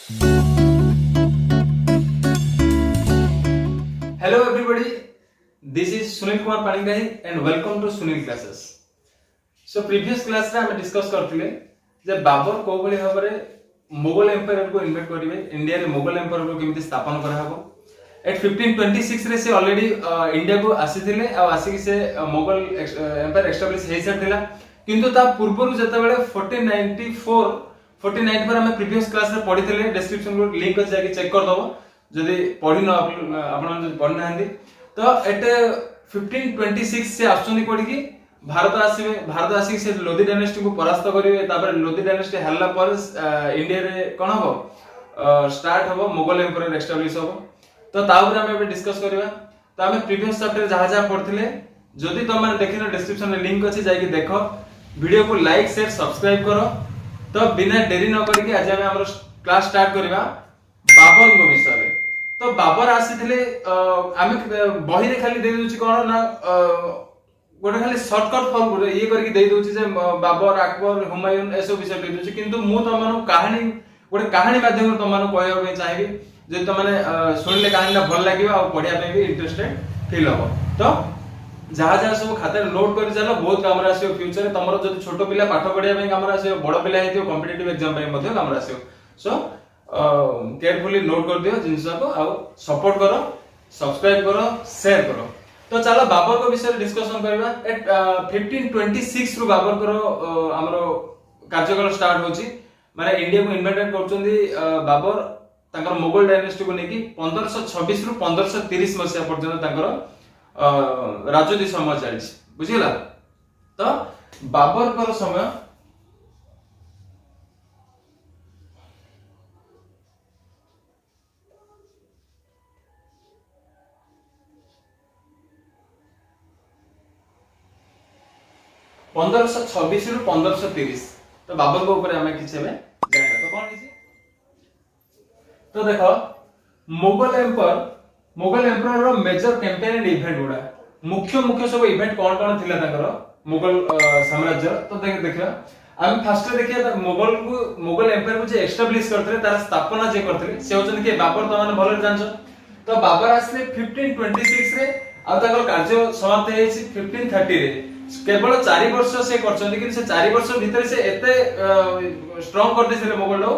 Hello everybody, this is Sunil Kumar Panigrahi and welcome to Sunil Classes. So previous class रे हम discuss करथिले जे बाबर को भली भाबरे Mughal empire को इन्वेट करिवे इंडिया रे मुगल एम्पायर को केमिति स्थापन करा हबो एट 1526 रे से ऑलरेडी इंडिया को आसीथिले आ आसी से मुगल एम्पायर एस्टैब्लिश हे सथिला किंतु ता पूर्वरु जता बेले 1494 पर हम प्रीवियस क्लास रे पढिथिले डिस्क्रिप्शन को लिंक अछि जाके चेक कर दबो जदि पढिन आपण जदि पढि नाहंदी तो एट 1526 से आछुनी पढी भारत आसी से लोधी डायनेस्टी को परास्त करिवे तापर लोधी डायनेस्टी हल्ला पर इंडिया रे कोन हबो स्टार्ट हबो मुगल एम्पायर एस्टैब्लिश हबो तो ता ऊपर हम ଏବେ डिस्कस करबा तो हम प्रीवियस चैप्टर जहा जहा पढथिले जदि तुम माने देखिनो डिस्क्रिप्शन में लिंक अछि जाई कि देखो वीडियो को लाइक शेयर सब्सक्राइब करो तो बिना देरी न करिके आज हम हमर क्लास स्टार्ट करबा बाबर को विषय रे तो बाबर आसीथिले हम बही रे खाली दे दोछि कोन ना गोटे खाली शॉर्टकट फॉर्म गोटे ये करके दे दोछि जे बाबर अकबर हुमायूं एसो विषय दे दोछि किंतु मु तमनु कहानी गोटे कहानी माध्यम रे तमनु कहय पे चाहिबी जे तमने सुनले कहानी भल लागिबा और पढिया पे भी इंटरेस्टेड फील हो तो जहा जहा सब खाते नोट कर चलो बहुत काम रे आसीओ फ्यूचर तमरो जदि छोटो पिला पाठ पढिया पे काम रे आसीओ बड़ पिला हेतियो कॉम्पिटिटिव एग्जाम पे मध्ये काम रे आसीओ सो केयरफुली नोट कर दियो जिंस को आ सपोर्ट करो सब्सक्राइब करो शेयर करो तो चलो बाबर को विषय डिस्कशन करबा एट 1526 रु बाबर करो हमरो कार्यकाल स्टार्ट होची माने इंडिया को इन्वेट करचोंदी बाबर तांकर मुगल डायनेस्टी को नेकी 1526 रु 1530 मसिया पर्यंत तांकर राजनीति समय चलछि बुझिला तो बाबर कर समय पंद्रह सौ 26 रु 1530 तो बाबर को ऊपर हमें किछ में जाना तो कौन किछि तो देखो मुगल एम्पायर रो मेजर कैंपेन एंड इवेंट गुडा मुख्य सब इवेंट कौन थिला ताकर मुगल साम्राज्य तो देखिया हम फर्स्ट देखिया मुगल एम्पायर को जे एस्टैब्लिश करथले तार स्थापना जे करथले से होचन के बाबर तो माने भले जानछ तो बाबर आसले 1526 रे आ ताकर कार्य समाप्त हेछि 1530 रे केवल 4 वर्ष से करछन कि से 4 वर्ष भीतर से एते स्ट्रांग कर देले मुगल लो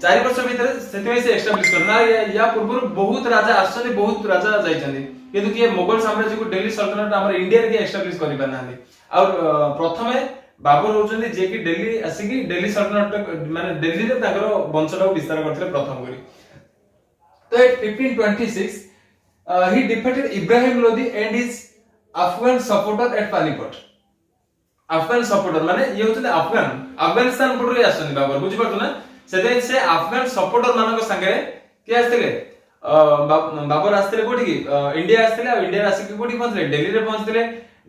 4 वर्ष भीतर सेते से एस्टैब्लिश करना या पूर्व बहुत राजा आछन बहुत राजा जाइछन किंतु कि मुगल साम्राज्य को दिल्ली सल्तनत हमर इंडिया रे एस्टैब्लिश करि पानांदी और प्रथमे बाबर होचन जे कि दिल्ली आसी कि दिल्ली सल्तनत माने दिल्ली रे ताकर वंशटा विस्तार करथिले प्रथम करी तो eight 1526 he defeated Ibrahim Lodi and his Afghan supporter at Panipat Afghan supporter माने ये होतले अफगानिस्तान पटरे आसनी बाबर बुझि पड़तो ना से अफगान सपोर्टर मानक संगे के आस्थिले बाबर आस्थिले कोठी की इंडिया आस्थिले और इंडिया आसी की कोठी पहुंचले दिल्ली रे पहुंचले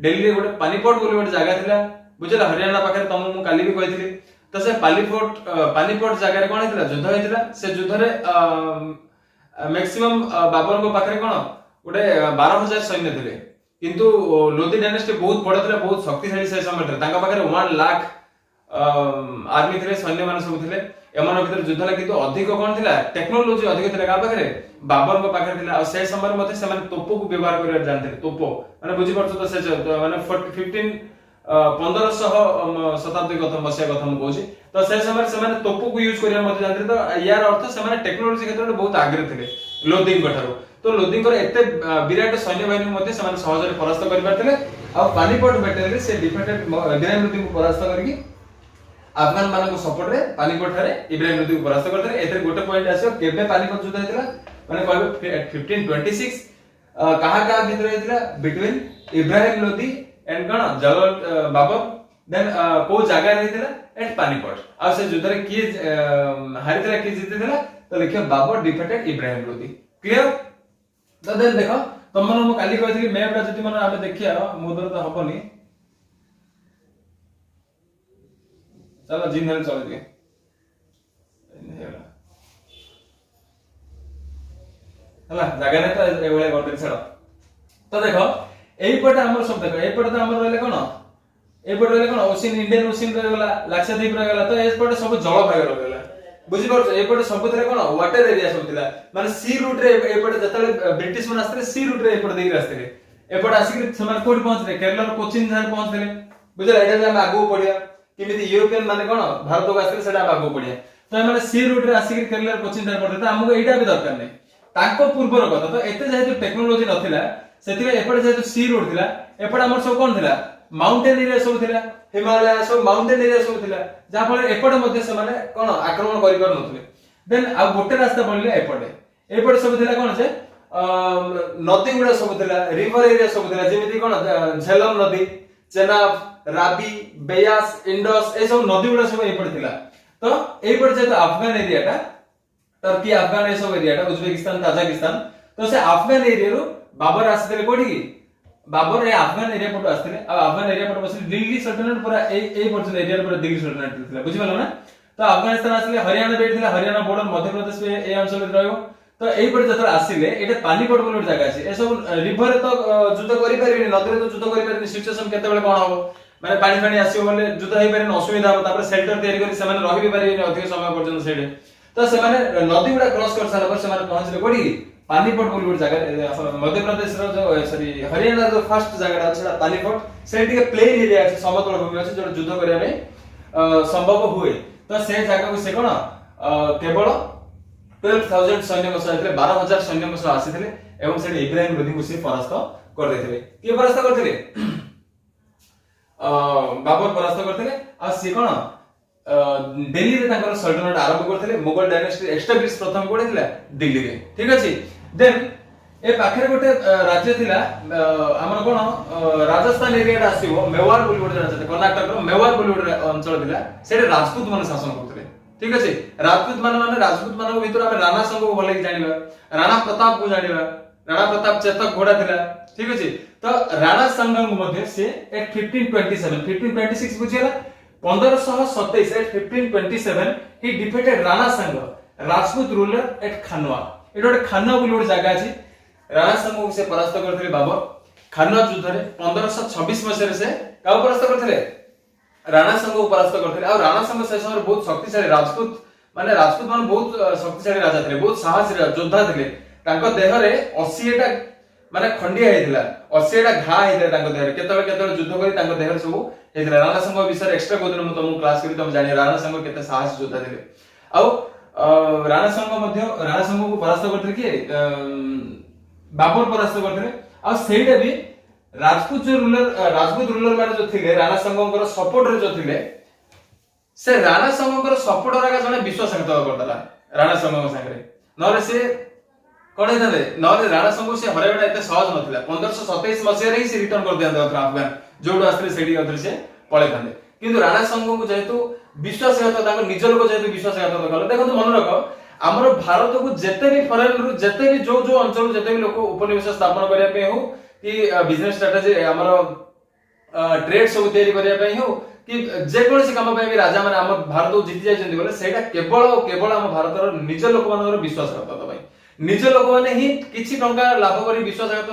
दिल्ली रे गोटे पानीपत बोली गोटे जगह थिला बुझला हरियाणा पाखरे तम मु काली भी कहिथिली तो से पानीपत जगह रे कोन हेतिला युद्ध हेतिला से युद्ध रे मैक्सिमम बाबर को पाखरे कोन गोटे 12000 सैन्य थिले किंतु लोधी डायनेस्टी बहुत बड़ थिला बहुत शक्तिशाली से समय रे तांका पाखरे 1 लाख आर्मी थिले सैन्य मान सब थिले एमन भीतर युद्ध ला किंतु अधिक कोन थिला टेक्नोलॉजी अधिक थिला का पाखरे बाबर को पाखरे थिला और से समय मध्ये से माने तोपो को व्यवहार कर जानते तोपो माने बुझि पड़छ तो से माने 1500 शताब्दी कथा मसिया कथा म कहूची तो से समय से माने तोपो को यूज करिया मध्ये जानते तो यार अर्थ से माने टेक्नोलॉजी क्षेत्र में बहुत आगे थिले लोधिंग कठारो तो लोधिंग कर एते विराट सैन्य बाहिनी मध्ये से माने सहज रे परास्त करि पारथिले आ पानीपत बैटल रे से डिफेटेड इब्राहिम लोधी को परास्त करके अफगान माने को सपोर्ट रे पानीपत ठारे इब्राहिम लोधी को परास्त करथले एते गोटे पॉइंट आसीओ केबे पानीपत युद्ध हेतिला माने कहबे 1526 कहा भीतर हेतिला बिटवीन इब्राहिम लोधी एंड कण जलाल बाबर देन को जगह हेतिला एट पानीपत आ से युद्ध रे की हारितला की जीतितला तो देखियो बाबर डिफेटेड इब्राहिम लोधी क्लियर तो देन देखो तुम मन काली कहथि मैप रा जति मन आबे देखिया मोदर तो हबनी चलो जिन हेल चल दिए हला जगह ने तो एवळे गडे छड़ तो देखो एई पटे हमर सब देखो एई पटे तो हमर रहले कोन एई पटे रहले कोन ओशिन इंडियन ओशिन रे गला लाक्षाद्वीप रे गला तो एई पटे सब जल भाग रे गला बुझी पारछ एपटे सब थिले कोन वाटर एरिया सब थिला माने सी रूट रे एपटे जतले ब्रिटिश मन आस्ते सी रूट रे एपटे देई रास्ते एपटे आसी समान कोड पहुंचले केरला कोचिन जहां पहुंचले बुझला एटा हम आगु पढिया किमिति यूरोपियन माने कोन भारत को आस्ते सेटा आगु पढिया तो माने सी रूट रे आसी केरला कोचिन जहां पढते त हमको एटा भी दरकार नै ताको पूर्वर कथा तो एते जेहेतु टेक्नोलॉजी नथिला सेतिले एपटे जेहेतु सी रूट थिला एपटे हमर सब कोन थिला माउंटेन एरिया सब थिला हिमालय सब माउंटेन एरिया सब थिला जा फले एपटे मध्ये से माने कोन आक्रमण करि पर नथले देन आ गोटे रास्ता पड़ले एपटे सब थिला कोन जे नदी गुडा सब थिला रिवर एरिया सब थिला जेमिति कोन झेलम नदी चेनाब राबी बेयास इंडस ए सब नदी गुडा सब एपटे थिला तो एपटे जेहेतु अफगान एरिया टा टर्की अफगान ए सब एरिया टा उज्बेकिस्तान ताजिकिस्तान तो से अफगान एरिया रो बाबर आस्ते कोठी की बाबर ए अफगान एरिया पटो आस्ते आ अफगान एरिया पटो बस दिल्ली सल्तनत पूरा ए पर्सन एरिया पूरा दिल्ली सल्तनत थिला बुझि पालो ना तो अफगानिस्तान आसले हरियाणा बेट थिला हरियाणा बॉर्डर मध्य प्रदेश में ए अंचल में रहयो तो एई पटे जतर आसीले एटा पानीपट बोल जगह अछि ए सब रिवर तो युद्ध करि परिबिनी नदी रे तो युद्ध करि परिबिनी सिचुएशन केते बेले कोन हो माने पानी पानी आसीयो बोले युद्ध हेई परिन असुविधा हो तापर शेल्टर तयारी करी से माने रहि भी परिबिनी अधिक समय पर्यंत सेडे तो से माने नदी गुडा क्रॉस कर सारा पर से माने पहुंचले कोडी पानीपट बोल जगह मध्य प्रदेश रो जो सॉरी हरियाणा जो फर्स्ट जगह अछि पानीपट से टिके प्लेन एरिया अछि समतल भूमि अछि जो युद्ध करिया में संभव हुए तो से जगह को से कोन केवल 12000 सैन्य सह आइले 12000 सैन्य सह आसीथिले एवं से इब्राहिम लोदी को से परास्त कर देथिले के परास्त करथिले बाबर परास्त करथिले आ से कोन दिल्ली रे ताकर सल्तनत आरंभ करथिले मुगल डायनेस्टी एस्टैब्लिश प्रथम कोडे थिला दिल्ली रे ठीक अछि देन ए पाखरे गोटे राज्य थिला हमर कोन राजस्थान एरिया आसीबो मेवाड़ बोली गोटे राज्य कर्नाटक रो मेवाड़ बोली गोटे अंचल थिला सेटे राजपूत माने शासन करथिले ठीक अछि राजपूत माने राजपूत मानको भितर हम राणा संघ को भले जानिबा राणा प्रताप को जानिबा राणा प्रताप चेतक घोड़ा थिला ठीक अछि तो राणा संघ मध्ये से 1526 बुझियला 1527 at 1527 he defeated राणा संघ राजपूत रूलर एट खानवा एडोटे खानवा बोली गोटे जगह अछि राणा संघ को से परास्त करथिले बाबर खानवा युद्ध रे 1526 मसिया से काउ परास्त करथिले राणा संघ को परास्त करथिले आ राणा संघ से समय बहुत शक्तिशाली राजपूत माने बहुत शक्तिशाली राजा थिले बहुत साहसी योद्धा थिले तांको देह रे 80 टा माने खंडिया हेतिला 80 टा घा हेतिला तांको देह रे केतबे युद्ध करी तांको देह रे सब हेतिला राणा संघ विषय एक्स्ट्रा कोदिन म तुम क्लास करी तुम जानि राणा संघ केते साहसी योद्धा थिले आ राणा संघ को परास्त करथिले के बाबर परास्त करथिले आ सेइडा भी राजपूत रूलर माने जो थिले राणा संघकर सपोर्ट रे जो थिले से राणा संघकर सपोर्ट रागा जने विश्वासघात करदला राणा संघ संगे नरे से कोन हेतले नरे राणा संघ से हरेबडा एते सहज नथिला 1527 मसिया रे से रिटर्न कर दिया अफगान जोडो आस्त्रे सेडी अदर से पळे थांदे किंतु राणा संघ को जेहेतु विश्वासघात ताको निज लोक जेहेतु विश्वासघात कले देखो मन रखो हमर भारत को जेते भी फॉरेन रु जेते भी जो जो अंचल जेते भी लोक उपनिवेश स्थापन करिया पे हो कि बिजनेस स्ट्रेटजी हमर ट्रेड सब तयारी करिया पे हो कि जे कोनसी काम पे भी राजा माने हम भारत को जीति जाय जंदी बोले सेटा केवल हम भारत रो निज लोक मानकर विश्वासघात भाई निज लोक माने ही किछि टंका लाभ करी विश्वासघात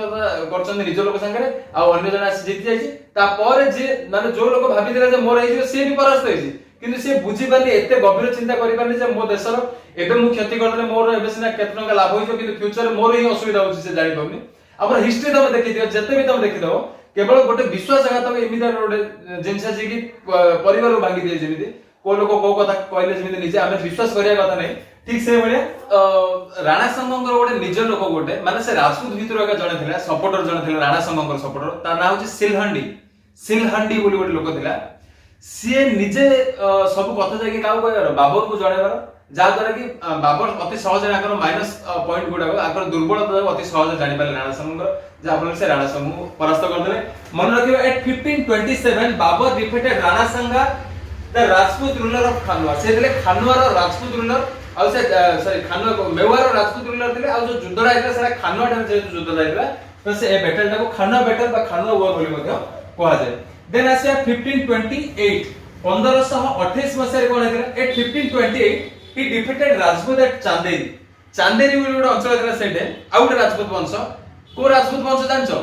करछन निज लोक संगे आ अन्य जणा जीति जायछि ता पर जे माने जो लोक भाबी दिला जे मोर हेइ से भी परास्त हेछि किंतु से बुझी पारले एते गभीर चिंता करि पारले जे मो देशर एबे मु क्षति करले मोर एबे सिना केत टंका लाभ होइछो किंतु फ्यूचर मोर ही असुविधा होछि से जानि पाउनी अपन हिस्ट्री तमे देखि दियो जते भी तमे देखि दो केवल गोटे विश्वासघात एमिदा गोटे जिंसा जे कि परिवार भांगी दिए जेमिति को लोक को कथा कहले जेमिति निजे आमे विश्वास करिया कथा नै ठीक से बळे राणा संघकर गोटे निज लोक गोटे माने से राजपूत भितर एका जणे थिला सपोर्टर जणे थिला राणा संघकर सपोर्टर ता नाम होछि सिलहंडी बोली गोटे लोक थिला से निजे सब कथा जाके काउ कहबार बाबर को जणेबार जा द्वारा कि बाबर अति सहज आकर माइनस पॉइंट गुडा आकर दुर्बलता अति सहज जानि पाले राणा संघकर जा फल से राणा संघ परास्त कर देले मन रखियो एट 1527 बाबर डिफीटेड राणा संघ द राजपूत रूलर ऑफ खानवा से दिले खानवा रो राजपूत रूलर आ से सॉरी खानवा मेवाड़ रो राजपूत रूलर दिले आ जो युद्ध आइला से खानवा ठार जे युद्ध आइला तो से ए बैटल टाको खानवा बैटल बा खानवा वॉर बोली मध्य कहा जाय देन आसे 1528 1528 मसिया कोन हेतरा at 1528 he defeated Rajput at Chanderi बोली गोटे अंचल थिला सेटे आ गोटे राजपूत वंश को राजपूत वंश जानछो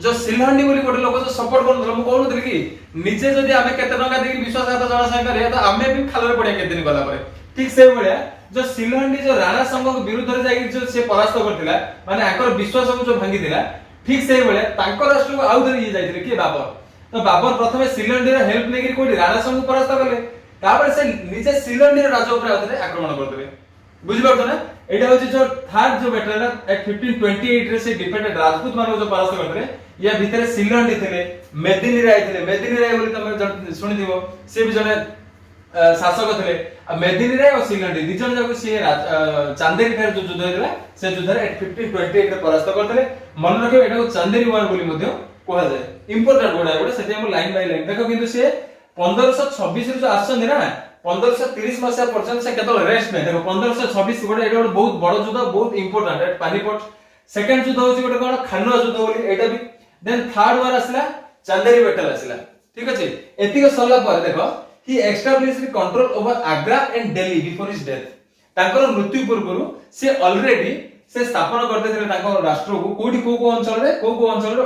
जो सिलहंडी बोली गोटे लोक जो सपोर्ट करन हम कहउनथि कि निजे जदी आमे केते टंका देकी विश्वासघात जणा संग करे त आमे भी खालरे पडिया केते दिन गला परे ठीक से भलिया जो सिलहंडी जो राणा संघ के विरुद्ध रे जाई जो से परास्त करथिला माने आकर विश्वास को जो भांगी दिला ठीक से भलिया तांकर राष्ट्र को आउ धरि जाइथिले के बाबर तो बाबर प्रथमे सिलहंडी रे हेल्प नेगिर कोडी राणा संघ को परास्त करले तापर से निजे सिलहंडी राज्य ऊपर आउथले आक्रमण करदेले बुझि परतो ना एटा होची जो थर्ड जो बैटल एट 1528 रे से डिफेटेड राजपूत मानको जो परास्त करथिले या भितरे सिलहंडी थिले मेदिनी राय थिले मेदिनी राय बोली तमे सुनि दिबो से भी जने शासक थिले मेदिनी राय और सिलहंडी दी जन जाको से चांदेरी ठार जो युद्ध हैला से युद्ध रे 1528 रे परास्त करथिले मन रखे एटा को चांदेरी वार बोली मध्य कोहा जाय इंपोर्टेंट गोडा गोडा सेते हम लाइन बाय लाइन देखो किंतु से 1526 रे जो आछन ना 1530 मसिया पर्यंत से केतल रेस्ट नै देखो 1526 गोडा एटा बहुत बड़ युद्ध बहुत इंपोर्टेंट एट पानीपत सेकंड युद्ध होची गोटे कोन खानवा युद्ध बोली एटा भी देन थर्ड वार आसला चांदेरी बैटल आसला ठीक अछि एतिक सरला पर देखो ही established control over Agra and Delhi before his death तांकर मृत्यु पूर्व से ऑलरेडी से स्थापन करते थे तांको राष्ट्र को कोडी को अंचल रे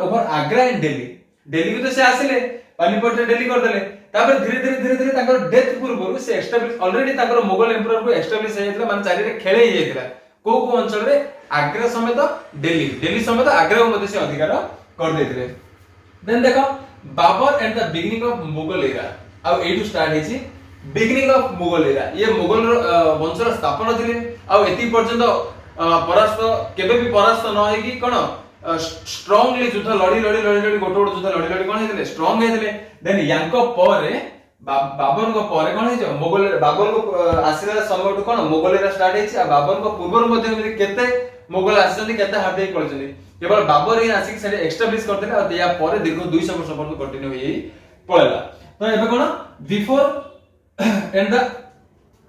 ओवर आग्रा एंड दिल्ली दिल्ली को तो से आसिले पानीपत रे दिल्ली कर देले तापर धीरे धीरे तांकर डेथ पूर्व से एस्टैब्लिश ऑलरेडी तांकर मुगल एम्परर को एस्टैब्लिश हे माने चारि रे खेले हे जायतिला को अंचल रे आग्रा समेत दिल्ली समेत आग्रा को मते से अधिकार कर देथिले देन देखो Babur and the beginning of Mughal era आ एटू स्टार्ट हेची बिगिनिंग ऑफ मुगल एरा ये मुगल वंशर स्थापना थिले आ एति पर्यंत परास्त केबे भी परास्त न होई कि कोन स्ट्रांगली युद्ध लड़ी गोटो युद्ध लड़ी कोन हेले स्ट्रांग हेले देन यांको परे बाबर को परे कोन हे मुगल बाबर को आसीला समय कोन मुगल एरा स्टार्ट हेची आ बाबर को पूर्व मध्ये केते मुगल आछन केते हाबे पळछन केवल बाबर ही आसी से एस्टैब्लिश करते आ या परे दीर्घ 200 वर्ष पर्यंत कंटिन्यू होई पळला तो एबे कोन before and the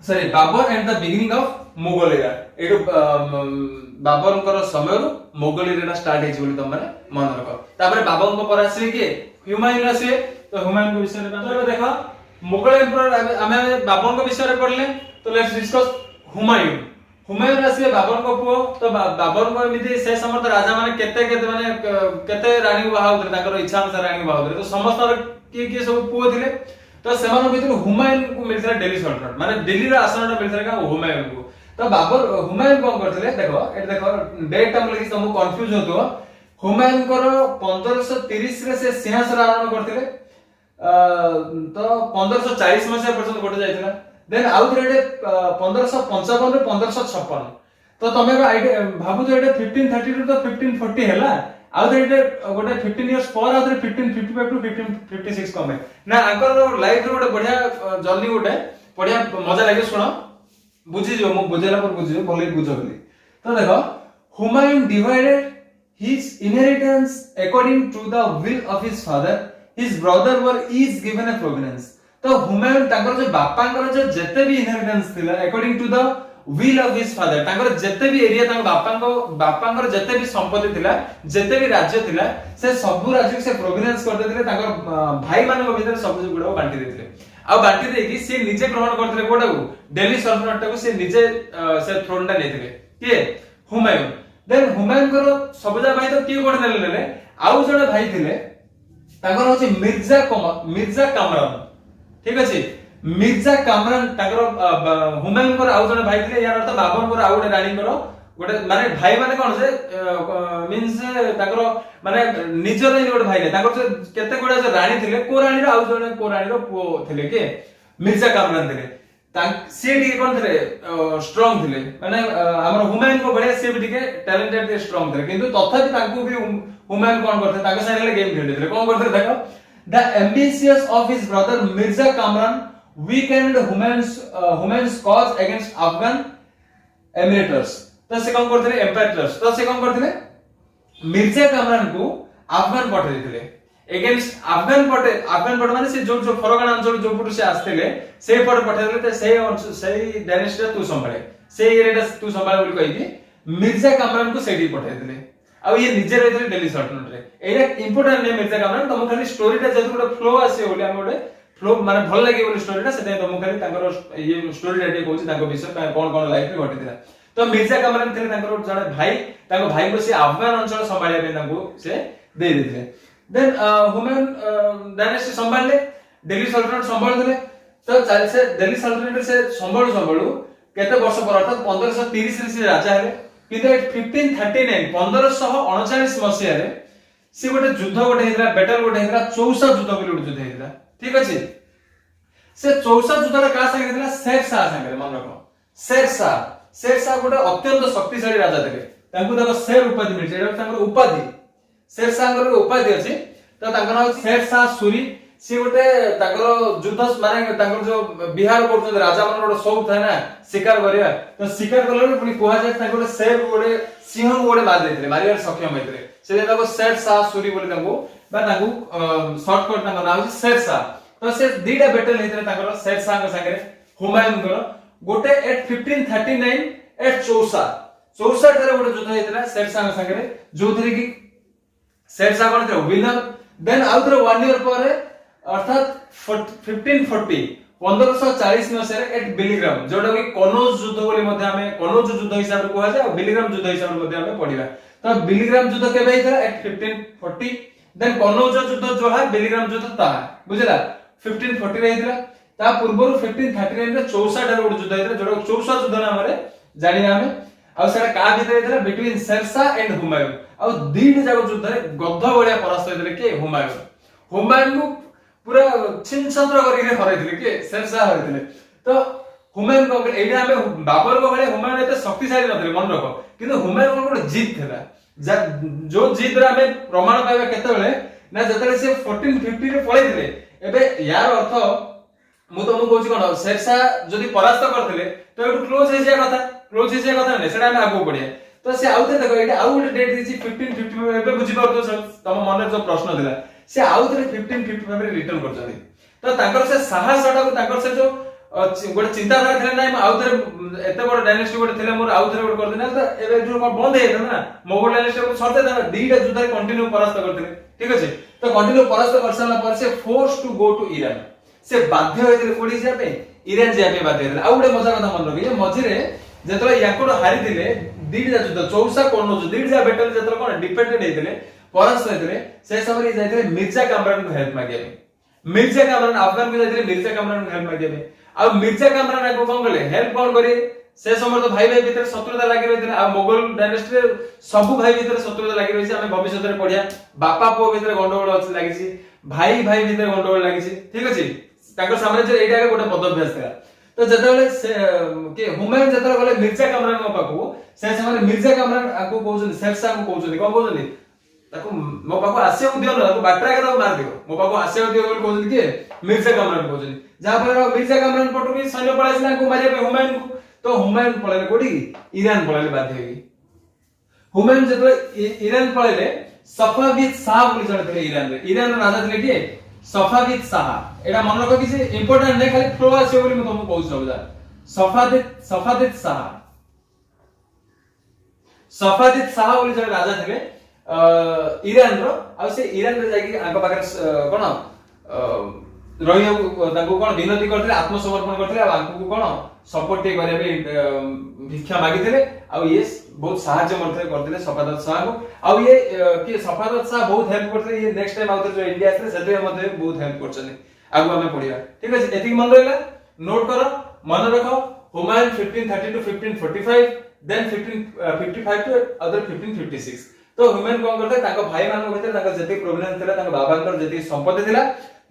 sorry Babur and the beginning of Mughal era एटू बाबरଙ୍କର ସମୟରୁ ମୋଗଲ ଏରା ଷ୍ଟାର୍ଟ ହେଇଛି ବୋଲି ତମେ ମନେ ରଖ ତାପରେ ବାବରଙ୍କ ପରେ ଆସିବେ କି ହୁମାୟୁନ ଆସିବେ ତ ହୁମାୟୁନଙ୍କ ବିଷୟରେ ତ ଦେଖ ମୋଗଲ ଏମ୍ପରର ଆମେ ବାବରଙ୍କ ବିଷୟରେ ପଢିଲେ ତ ଲେଟ୍ସ डिस्कस हुमायून ଆସିବେ ବାବରଙ୍କ ପୁଅ ତ ବାବରଙ୍କ ଏମିତି ସେ ସମୟରେ ରାଜା ମାନେ କେତେ ରାଣୀ ବାହା ହଉଥିଲେ ତାଙ୍କର ଇଚ୍ଛା ଅନୁସାରେ ରାଣୀ ବାହା ହଉଥିଲେ ତ ସମସ୍ତର କିଏ ସବୁ ପୁଅ ଥିଲେ ତ ସେମାନଙ୍କ ଭିତରୁ हुमायून को मिलଥିଲା दिल्ली सल्तनत माने दिल्लीର ଆସନଟା ମିଲଥିଲା का हुमायून को तो बाबर हुमायून कोन करथिले देखो एट देखो डेट हम लगी तुमको कंफ्यूज होतो हुमायून को 1530 रे से सिंहासन आरोहण करथिले तो 1540 मसिया पर्यंत गोटे जायतिला देन आउट रेडे 1555 रे 1556 तो तमे आइडिया भाबु तो एटे 1532 तो 1540 हैला आउट रेडे गोटे 15 इयर्स पर आउट रे 1555 टू 1556 कमे ना आंकर लाइफ रे गोटे बढ़िया जर्नी गोटे बढ़िया मजा लागे सुनो बुझी जो मु बुझेला पर बुझियो भले बुझबली तो देखो Humayun divided his inheritance according to the will of his father his brother were is given a providence तो हुमायून ताकर जो बापांकर जो जते भी इनहेरिटेंस थिला according to the will of his father ताकर जते भी एरिया ताकर बापांकर जते भी संपत्ति थिला जते भी राज्य थिला से सब राज्य से प्रोविडेंस कर देथिले ताकर भाई मानक भीतर सब गुडा बांटी देथिले आ बांटी देकी से निजे ग्रहण करथिले कोडा को दिल्ली सल्तनत को से निजे से थ्रोन टा लेथिले के हुमायून देन हुमायून को सबजा भाई तो के कोड नेले आउ जणे भाई थिले ताकर होची मिर्जा कामरान ठीक अछि मिर्जा कामरान ताकर हुमायून को आउ जणे भाई थिले यार अर्थ बाबर को आउ गोटे रानी को गोटे माने भाई माने कोन से मींस ताकर माने निजर रे गोटे भाई ने ताकर केते गोडा जे रानी थिले को रानी रो आउ जणे को रानी रो पो थिले के मिर्जा कामरान थिले से डी कोन थिले स्ट्रांग थिले माने हमर हुमायून को बढिया से भी टिके टैलेंटेड थे स्ट्रांग थे किंतु तथापि ताकू भी हुमायून कोन करथे ताके सारे गेम खेलते कोन करथे देखो the ambitious of his brother Mirza Kamran weakened Humayun's cause against Afghan emirates तो से कोन करथिले एम्पायरर्स तो से कोन करथिले मिर्जा कामरान को अफगान पठे देथिले अगेंस्ट अफगान पटे माने से जो फरगाना अंचल जो पुट से आस्थिले से पट पठे देले से डायनेस्टी तू संभाळे से एरिया तू संभाळे बोली कहि कि मिर्जा कामरान को सेठी पठे देले आ ये निजे रहथिले दिल्ली सल्तनत रे एरा इंपोर्टेंट ने मिर्जा कामरान तुम खाली स्टोरीटा जदि गोटे फ्लो आसे बोली हम गोटे फ्लो माने भल लागि बोली स्टोरीटा सेते तुम खाली तांकर ये स्टोरी रेडी कहूची तांको विषय कोन कोन लाइफ में घटिथिला तो मिर्जा कामरान थे तांकर जने भाई को से अफगान अंचल संभाळिया पे तांको से दे देथिले देन हुमायून डायनेस्टी संभाळले दिल्ली सल्तनत संभाळले तो से दिल्ली सल्तनत से संभाळू केते वर्ष पर अर्थात 1530 रे से राजा हेले किंतु 1539 1539 मसिया रे से गोटे युद्ध गोटे हेतला बैटल गोटे हेतला चौसा युद्ध बोली गोटे युद्ध हेतला ठीक अछि से चौसा युद्ध रे का संगे हेतला शेरशाह संगे मन रखो शेरशाह गोटे अत्यंत शक्तिशाली राजा थे तांको देखो शेर उपाधि मिलছে এটা তাଙ୍କର उपाधि शेरशाहଙ୍କର उपाधि अछि तो तांको नाम शेरशाह सूरी से गोटे तांकर युद्ध माने तांकर जो बिहार करछन राजा मन गोटे शौक थाए ना शिकार करिया तो शिकार करले पुनी कोहा जाय तांको शेर गोटे सिंह गोटे मार देथिले मारियार सक्षम हेतिले से तांको शेरशाह सूरी बोली तांको बा तांको शॉर्टकट तांको नाम अछि शेरशाह तो से दीटा बैटल हेतिले तांकर शेरशाह के संगे हुमायूं कर गोटे एट 1539 एट चौसा ठारे गोटे युद्ध हेतिला शेरशाह के संगे जोथरे की शेरशाह कोन थे विनर देन आउटर 1 ईयर पर अर्थात 1540 1540 मसिया एट बिलीग्राम जोटा कि कनौज युद्ध बोली मध्ये हमें कनौज युद्ध हिसाब रे कोहा जाय और बिलीग्राम युद्ध हिसाब रे मध्ये हमें पढिबा तो बिलीग्राम युद्ध केबे हितला एट 1540 देन कनौज युद्ध जो है बिलीग्राम युद्ध ता बुझला 1540 रे हितला ता पूर्व 1539 रे चौसा ठारे गोटे युद्ध हितला जोटा चौसा युद्ध नाम रे जानिबा हमें आ सेटा का भितर हितला बिटवीन शेरशाह एंड हुमायूं आ दीड जागो युद्ध रे गद्ध बळिया परास्त हितले के हुमायूं पूरा छिनछत्र करिके हराइथिले के शेरशाह हराइथिले तो हुमायूं को एटा हमें बाबर को भले हुमायूं एते शक्तिशाली नथिले मन रखो किंतु हुमायूं को गोटे जीत थिला जो जीत रे हमें प्रमाण पाइबा केते बेले ना जतले से 1450 रे पळैथिले एबे यार अर्थ मु तुमको कहूची कोन शेरशाह जदी परास्त करथिले तो एटु क्लोज हे जाय कथा नै सेटा हमें आगो पडिया तो से आउते देखो एटा आउ गोटे डेट दिछि 1550 एबे बुझी परतो तम मन जो प्रश्न दिला से आउते 1555 रे रिटर्न करछथि तो तांकर से साहसटा को तांकर से जो गोटे चिंताधारा थिले नै आउते एते बड़ डायनेस्टी गोटे थिले मोर आउते गोटे कर देना तो एबे जो बंद हे ना मोगल डायनेस्टी को सरते दा दीटा युद्ध रे कंटिन्यू परास्त करथिले ठीक अछि तो कंटिन्यू परास्त करसला पर से force to go to Iran से बाध्य होइले कोडी जाबे ईरान जाबे बाध्य होइले आ गोटे मजा कथा मन रखि मझिरे जेतले याकोड हारि दिले दीटा युद्ध चौसा कोन दीटा बैटल जेतले कोन डिफेंडेड हेतिले परास्त हेतिले से समय जाइतिले मिर्जा कामरान को हेल्प मागिया मिर्जा कामरान अफगान को जाइतिले मिर्जा कामरान को हेल्प मागिया आ मिर्जा कामरान को कोन करले हेल्प कोन करी से समय तो भाई भीतर शत्रुता लागि रहितिले आ मोगल डायनेस्टी रे सब भाई भीतर शत्रुता लागि रहिछि हमें भविष्य रे पढिया बापा पो भीतर गंडगोल अछि लागिछि भाई भीतर गंडगोल लागिछि ठीक अछि ताकर साम्राज्य एटा के गोटे पदभ्यास थिला तो जतले के हुमायूं जतले गले मिर्जा कामरान को पाखु से समय मिर्जा कामरान आको कहउछन शेरशाह को कहउछन कोन कहउछन ताको मो पाखु आसे दियो न ताको बाटरा के मार दियो मो पाखु आसे दियो बोल कहउछन के मिर्जा कामरान कहउछन जहा पर मिर्जा कामरान पटु भी सैन्य पळाइसला को मारिया पे हुमायूं को तो हुमायूं पळले कोडी ईरान पळले बाध्य होई हुमायूं जतले ईरान पळले सफाविद शाह बोली जणे थे ईरान राजा थे के सफाविद शाह एटा मन रखो कि इंपोर्टेंट नै खाली फ्लो आसे बोली म तुमको कहू सबदा सफाविद शाह बोली जणे राजा थे ईरान रो आ से ईरान रे जाकी आंको पाकर कोन रहियो तांको कोन विनती करथिले आत्मसमर्पण करथिले आ आंको कोन सपोर्ट टे करे भिक्षा मागिथिले आ ये बहुत सहाय्य मरथे करथिले सफादत शाह को आ ये कि सफादत शाह बहुत हेल्प करथिले ये नेक्स्ट टाइम आउते जो इंडिया आथे सेते मध्ये बहुत हेल्प करछने आगु हमें पढिया ठीक अछि एतिक मन रहला नोट करो मन रखो Humayun 1530 to 1545 then 1555 to other 1556 तो हुमायूं कोन करथे ताको भाई मानक भीतर ताको जति प्रोब्लेम थिला ताको बाबांकर जति संपत्ति थिला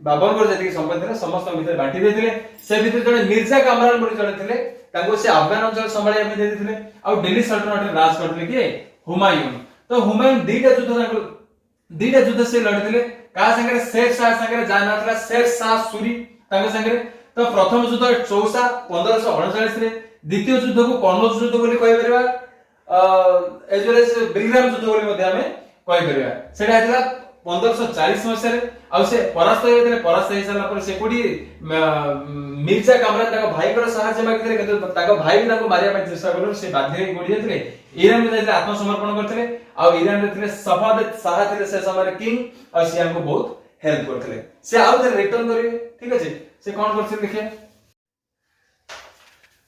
बाबांकर जति संपत्ति थिला समस्त भीतर बांटी देथिले से भीतर जने मिर्जा कामरान बोली जने थिले ताको से अफगान अंचल संभाळिया पे देथिले आ दिल्ली सल्तनत राज करथिले के हुमायूं तो हुमायूं दीटा युद्ध से लड़थिले का संगे शेरशाह संगे जाना थिला शेरशाह सूरी ताके संगे तो प्रथम युद्ध चौसा 1539 रे द्वितीय युद्ध को कनौज युद्ध बोली कहि परबा एजरे से बिलीग्राम युद्ध बोली मध्ये हमें कहि परबा सेटा थिला 1540 मसिया रे आ से परास्त हे साला पर से कोडी मिर्जा कामरान ताको भाई कर सहायता मागितले किंतु ताको भाई भी ताको मारिया ପାଇଁ चेष्टा करलो से बाध्य होई गोडी जेतले ईरान में जाइले आत्मसमर्पण करथिले आ ईरान रे थिले सफादत शाह थिले से समय किंग आ से हमको बहुत हेल्प करथिले से आउ थे रिटर्न करिवे ठीक अछि से कोन करथिले देखिए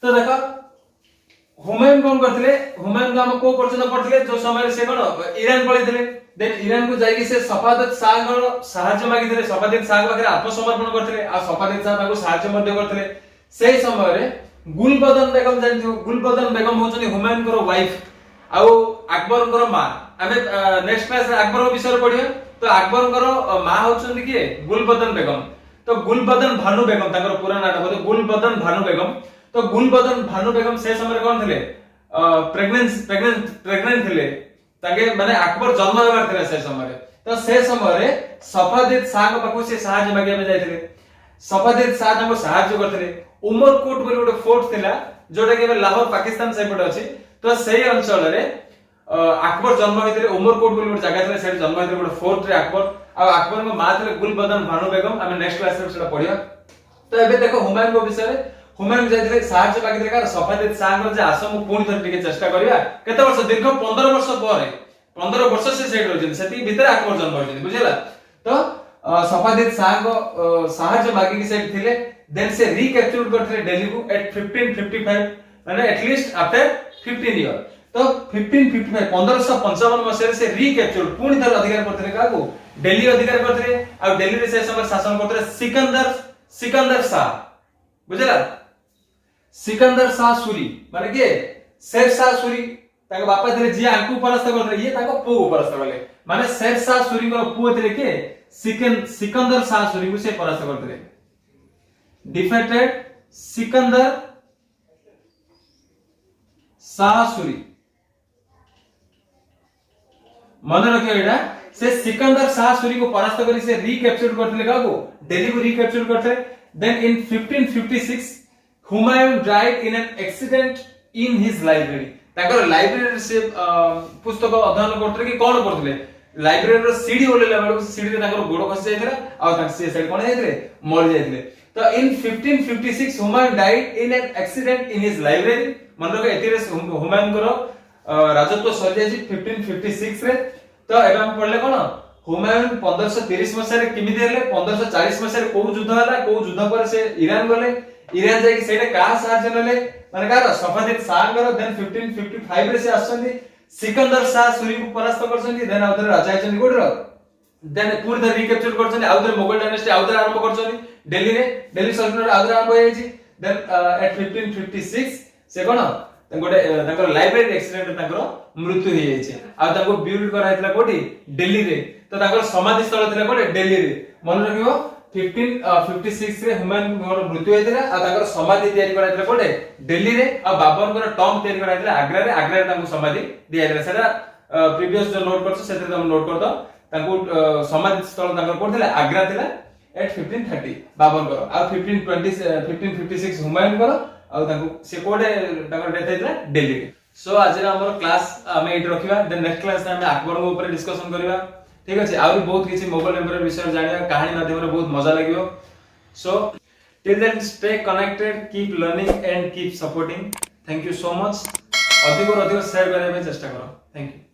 तो देखो हुमायूं कोन करथिले हुमायूं को हम को पर्यंत पढ़थिले जो समय से कोन ईरान पळिथिले देन ईरान को जाई से सफादत शाह को सहायता मागिथिले सफादत शाह पाखरे आत्मसमर्पण करथिले आ सफादत शाह ताको सहायता मध्ये करथिले सेही समय रे गुलबदन बेगम जानथियो गुलबदन बेगम होचनी हुमायूं को वाइफ आउ अकबर को मां हमें नेक्स्ट क्लास अकबर विषय पढ़िया तो अकबर को मां होचनी के गुलबदन बेगम तो गुलबदन भानु बेगम ताकर पूरा नाम बोले गुलबदन भानु बेगम तो गुलबदन भानु बेगम से समय कोन थिले प्रेग्नेंट थिले ताके माने अकबर जन्म हेबार थिले से समय तो से समय रे सफादित शाह को पाखु से सहाय्य मागे में जाइथिले सफादित शाह को सहाय्य करथिले उमरकोट बोले गोटे फोर्ट थिला जोटा के लाहौर पाकिस्तान सेपट अछि तो सेही अंचल रे अकबर जन्म होइथिले उमरकोट बोले गोटे जगह थिले सेठी जन्म होइथिले गोटे फोर्ट रे अकबर को मां थिले गुलबदन भानु बेगम आमे नेक्स्ट क्लास रे सेटा पढिया तो एबे देखो हुमायूं को विषय रे हुमायूं जाइथिले सहाय्य मागिथिले कार सफादित शाह को जे आसो मु पुणी थर टिके चेष्टा करिया केते वर्ष दीर्घ 15 वर्ष परे 15 वर्ष से सेट होइछन सेती भीतर अकबर जन्म होइछन बुझिला तो सफादित शाह को सहाय्य मागी की सेट थिले देन से रिकैप्चर करथिले दिल्ली को एट 1555 माने एटलीस्ट आफ्टर 15 ईयर तो 1555 1555 मसिया से रिकैप्चर पुणी थर अधिकार करथिले काको दिल्ली अधिकार करथिले आ दिल्ली रे से समय शासन करथिले सिकंदर शाह बुझला सिकंदर शाह सूरी माने के शेर शाह सूरी ताके बापा थिले जे आंकु परास्त करथिले ये ताको पु परास्त करले माने शेर शाह सूरी को पु थिले के सिकंदर शाह सूरी को से परास्त करथिले डिफेटेड सिकंदर शाह सूरी मन रखियो एटा से सिकंदर शाह सूरी को परास्त करी से रिकैप्चर करथिले काको दिल्ली को रिकैप्चर करथे then in 1556 Humayun died in an accident in his library ताकर लाइब्रेरी से पुस्तक अध्ययन करथले कि कोन करथले लाइब्रेरी रो सीडी ओलेला बेलू सीडी रे ताकर गोड़ खसी जायथरा आ ताक से साइड कोन जायथले मर जायथले तो इन 1556 Humayun died in an accident in his library मन रखो एतिरे हुमायूं को राजत्व सर जायछि 1556 रे तो एबे हम पढले कोन हुमायूं 1530 मसिया रे किमि देले 1540 मसिया रे को युद्ध हला को युद्ध पर से ईरान गले ईरान जाय कि सेटे का सहायता नेले माने कार सफादित शाह कर देन 1555 रे से आछन्दी सिकंदर शाह सूरी को परास्त करछन्दी देन आउथरे राजा आछन्दी कोडर देन पूरी द रिकैप्चर करछन्दी आउथरे मुगल डायनेस्टी आउथरे आरंभ करछन्दी दिल्ली सल्तनत आउथरे आरंभ होइछि देन एट 1556 से कोन गोटे ताकर लाइब्रेरी एक्सीडेंट ताकर मृत्यु हो जाइछि आ ताको बिल्ड कराइतला कोठी दिल्ली रे तो ताकर समाधि स्थल थिला कोठी दिल्ली रे मन रखियो 1556 रे हुमायूं को मृत्यु होइतला आ ताकर समाधि तयारी कराइतला कोठी दिल्ली रे आ बाबर को टॉम तयारी कराइतला आग्रा रे ताको समाधि दियाइतला सेटा प्रीवियस जो नोट करछ सेते हम नोट कर दो ताको समाधि स्थल ताकर कोठिला आग्रा थिला एट 1530 बाबर को आ 1556 हुमायूं को आ ताको से कोडे ताकर डेथ हेतला दिल्ली रे सो आज हमर क्लास हमें एट रखिबा देन नेक्स्ट क्लास में हम अकबर को ऊपर डिस्कशन करबा ठीक अछि आउरी बहुत किछि मोगल एम्पायर विषय जानिया कहानी माध्यम रे बहुत मजा लागियो so till then stay connected keep learning and keep supporting thank you so much अधिक और अधिक शेयर करबा चेष्टा करो थैंक यू।